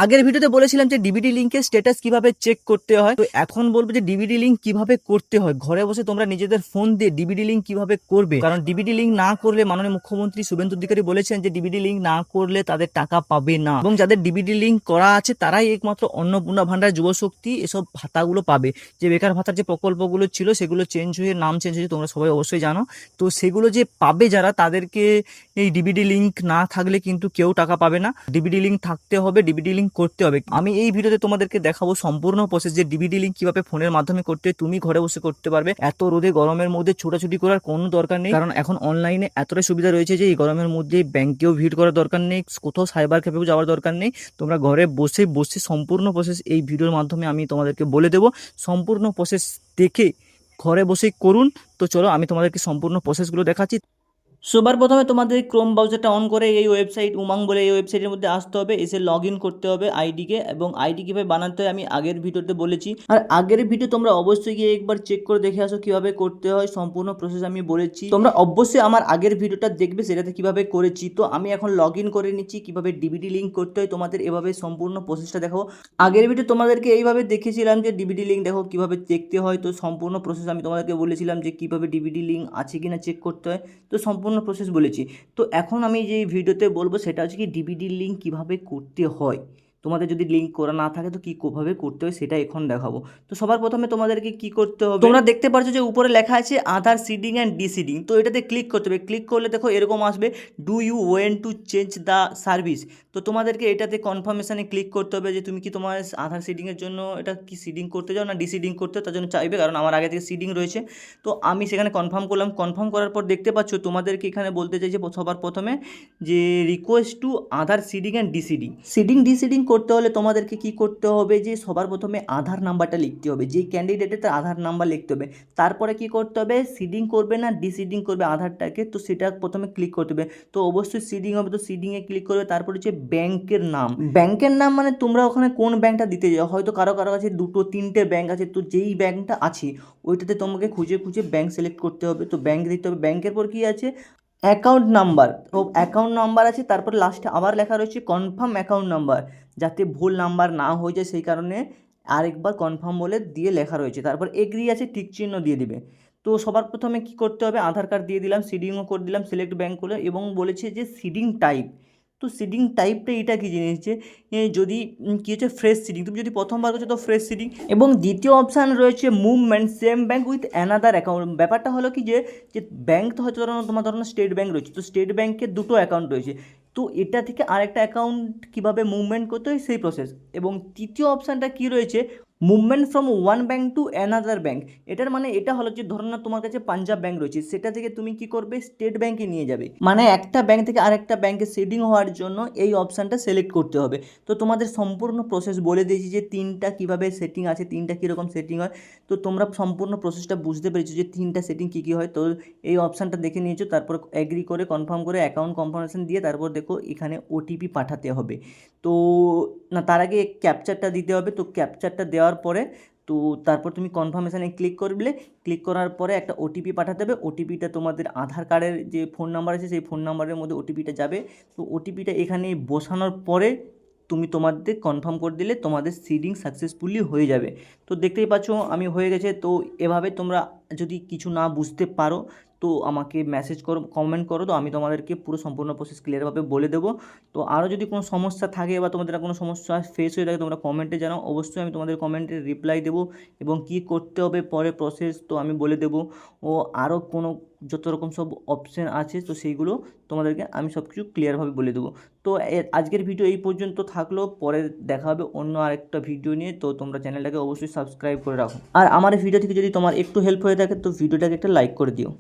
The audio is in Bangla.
আগের ভিডিওতে বলেছিলাম যে ডিবিডি লিংকের স্ট্যাটাস কিভাবে চেক করতে হয়। তো এখন বলবো যে ডিবিডি লিংক কিভাবে করতে হয়। ঘরে বসে তোমরা নিজেদের ফোন দিয়ে ডিবিডি লিংক কিভাবে করবে, কারণ ডিবিডি লিংক না করলে মাননীয় মুখ্যমন্ত্রী শুভেন্দু অধিকারী বলেছেন যে ডিবিডি লিংক না করলে তাদের টাকা পাবে না, এবং যাদের ডিবিডি লিংক করা আছে তারাই একমাত্র অন্নপূর্ণা ভান্ডার, যুবশক্তি এসব ভাতাগুলো পাবে। যে বেকার ভাতার যে প্রকল্পগুলো ছিল সেগুলো চেঞ্জ হয়ে নাম চেঞ্জ হয়েছে, তোমরা সবাই অবশ্যই জানো। তো সেগুলো যে পাবে যারা, তাদেরকে এই ডিবিডি লিংক না থাকলে কিন্তু কেউ টাকা পাবে না। ডিবিডি লিংক থাকতে হবে, ডিবিডি লিংক করতে হবে। আমি এই ভিডিওতে তোমাদেরকে দেখাবো সম্পূর্ণ প্রসেস, যে ডিবিডি লিংক কিভাবে ফোনের মাধ্যমে করতে তুমি ঘরে বসে করতে পারবে। এত রোদে গরমের মধ্যে ছোটাছুটি করার কোনো দরকার নেই, কারণ এখন অনলাইনে এতটাই সুবিধা রয়েছে যে এই গরমের মধ্যে ব্যাংকেও ভিড় করার দরকার নেই, কোথাও সাইবার ক্যাফেও যাওয়ার দরকার নেই। তোমরা ঘরে বসে বসে সম্পূর্ণ প্রসেস এই ভিডিওর মাধ্যমে আমি তোমাদেরকে বলে দেবো। সম্পূর্ণ প্রসেস দেখে ঘরে বসেই করুন। তো চলো আমি তোমাদেরকে সম্পূর্ণ প্রসেসগুলো দেখাচ্ছি। সবার প্রথমে তোমাদের ক্রোম ব্রাউজারটা অন করে এই ওয়েবসাইট উমাং বলে এই ওয়েবসাইটের মধ্যে আসতে হবে, এসে লগ ইন করতে হবে আইডিকে, এবং আইডি কীভাবে বানাতে হয় আমি আগের ভিডিওতে বলেছি। আর আগের ভিডিও তোমরা অবশ্যই গিয়ে একবার চেক করে দেখে আসো কীভাবে করতে হয়, সম্পূর্ণ প্রসেস আমি বলেছি। তোমরা অবশ্যই আমার আগের ভিডিওটা দেখবে, সেটাতে কীভাবে করেছি। তো আমি এখন লগ ইন করে নিচ্ছি, কীভাবে ডিবিডি লিঙ্ক করতে হয় তোমাদের এভাবে সম্পূর্ণ প্রসেসটা দেখাবো। আগের ভিডিও তোমাদেরকে এইভাবে দেখেছিলাম যে ডিবিডি লিঙ্ক দেখো কীভাবে দেখতে হয়। তো সম্পূর্ণ প্রসেস আমি তোমাদেরকে বলেছিলাম যে কীভাবে ডিবিডি লিঙ্ক আছে কিনা চেক করতে হয়। তো সম্পূর্ণ প্রসেস বলেছি। তো এখন আমি যে ভিডিওতে বলবো সেটা হচ্ছে কি ডিবিডি লিঙ্ক কিভাবে করতে হয়। তোমাদের যদি লিঙ্ক করা না থাকে তো কীভাবে করতে হয় সেটা এখন দেখাবো। তো সবার প্রথমে তোমাদেরকে কি করতে হবে, তোমরা দেখতে পাচ্ছ যে উপরে লেখা আছে আধার সিডিং অ্যান্ড ডিসিডিং। তো এটাতে ক্লিক করতে হবে। ক্লিক করলে দেখো এরকম আসবে, do you want to change the service. তো তোমাদেরকে এটাতে কনফার্মেশানে ক্লিক করতে হবে যে তুমি কি তোমার আধার সিডিংয়ের জন্য এটা কি সিডিং করতে চাও না ডিসিডিং করতে, তার জন্য চাইবে, কারণ আমার আগে থেকে সিডিং রয়েছে। তো আমি সেখানে কনফার্ম করলাম। কনফার্ম করার পর দেখতে পাচ্ছ তোমাদেরকে এখানে বলতে চাইছে সবার প্রথমে যে request to Aadhaar seeding and deseeding. Seeding deseeding করতে হলে তোমাদেরকে কি করতে হবে, যে সবার প্রথমে আধার নাম্বারটা লিখতে হবে, যেই ক্যান্ডিডেটের তার আধার নাম্বার লিখতে হবে। তারপরে কি করতে হবে, সিডিং করবে না ডিসিডিং করবে আধারটাকে, তো সেটা প্রথমে ক্লিক করতে হবে। তো অবশ্যই সিডিং হবে, তো সিডিংয়ে ক্লিক করবে। তারপর হচ্ছে ব্যাংকের নাম। ব্যাংকের নাম মানে তোমরা ওখানে কোন ব্যাংকটা দিতে যাও, হয়তো কারো কারো কাছে দুটো তিনটে ব্যাংক আছে, তো যেই ব্যাংকটা আছে ওইটাতে তোমাকে খুঁজে খুঁজে ব্যাংক সিলেক্ট করতে হবে। তো ব্যাংক দিতে হবে। ব্যাংকের পর কি আছে, অ্যাকাউন্ট নাম্বার। তো অ্যাকাউন্ট নাম্বার আছে, তারপর লাস্টে আবার লেখা রয়েছে কনফার্ম অ্যাকাউন্ট নাম্বার, যাতে ভুল নাম্বার না হয়ে যায় সেই কারণে আরেকবার কনফার্ম বলে দিয়ে লেখা রয়েছে। তারপর এগ্রি আছে, টিক চিহ্ন দিয়ে দিবে। তো সবার প্রথমে কি করতে হবে, আধার কার্ড দিয়ে দিলাম, সিডিংও করে দিলাম, সিলেক্ট ব্যাঙ্ক করে, এবং বলেছে যে সিডিং টাইপ। তো সিডিং টাইপটা এটা কি জিনিস, যে যদি কী হচ্ছে ফ্রেশ সিডিং, তুমি যদি প্রথমবার করছো তো ফ্রেশ সিডিং। এবং দ্বিতীয় অপশান রয়েছে movement same bank with another account. ব্যাপারটা হলো কি, যে ব্যাঙ্ক তো হয়তো তোমার ধরো স্টেট ব্যাঙ্ক রয়েছে, তো স্টেট ব্যাঙ্কের দুটো অ্যাকাউন্ট রয়েছে, তো এটা থেকে আরেকটা অ্যাকাউন্ট কীভাবে মুভমেন্ট করতে হয় সেই প্রসেস। এবং তৃতীয় অপশানটা কী রয়েছে, movement from one bank to another bank. এটার মানে এটা হলো যে ধরো না তোমার কাছে পাঞ্জাব ব্যাঙ্ক রয়েছে, সেটা থেকে তুমি কি করবে, স্টেট ব্যাঙ্কে নিয়ে যাবে। মানে একটা ব্যাঙ্ক থেকে আরেকটা ব্যাঙ্কে সেটিং হওয়ার জন্য এই অপশানটা সিলেক্ট করতে হবে। তো তোমাদের সম্পূর্ণ প্রসেস বলে দিয়েছি যে তিনটা কীভাবে সেটিং আছে, তিনটা কীরকম সেটিং হয়। তো তোমরা সম্পূর্ণ প্রসেসটা বুঝতে পেরেছো যে তিনটা সেটিং কী কী হয়। তো এই অপশানটা দেখে নিয়েছো, তারপর এগ্রি করে কনফার্ম করে অ্যাকাউন্ট কনফার্মেশন দিয়ে তারপর দেখো এখানে ওটিপি পাঠাতে হবে। তো না, তার আগে ক্যাপচারটা দিতে হবে। তো ক্যাপচারটা দেওয়ার পরে তো তারপর তুমি কনফার্মেশানে ক্লিক করলে, ক্লিক করার পরে একটা ওটিপি পাঠাতে হবে। ওটিপিটা তোমাদের আধার কার্ডের যে ফোন নাম্বার আছে সেই ফোন নাম্বারের মধ্যে ওটিপিটা যাবে। তো ওটিপিটা এখানে বসানোর পরে তুমি তোমাদের কনফার্ম করে দিলে তোমাদের সিডিং সাকসেসফুলি হয়ে যাবে। তো দেখতেই পাচ্ছ আমি হয়ে গেছে। তো এভাবে তোমরা যদি কিছু না বুঝতে পারো তো আমাকে মেসেজ করো, কমেন্ট করো, তো আমি তোমাদেরকে পুরো সম্পূর্ণ প্রসেস ক্লিয়ারভাবে বলে দেবো। তো আরও যদি কোনো সমস্যা থাকে বা তোমাদের কোনো সমস্যা ফেস হয়ে থাকে তোমরা কমেন্টে জানাও, অবশ্যই আমি তোমাদের কমেন্টে রিপ্লাই দেবো, এবং কী করতে হবে পরে প্রসেস তো আমি বলে দেবো। ও আরও কোনো যত রকম সব অপশান আছে তো সেইগুলো তোমাদেরকে আমি সব কিছু ক্লিয়ারভাবে বলে দেবো। তো আজকের ভিডিও এই পর্যন্ত থাকলো, পরে দেখা হবে অন্য আরেকটা ভিডিও নিয়ে। তো তোমরা চ্যানেলটাকে অবশ্যই সাবস্ক্রাইব করে রাখো, আর আমার ভিডিও থেকে যদি তোমার একটু হেল্প হয়ে থাকে তো ভিডিওটাকে একটা লাইক করে দিও।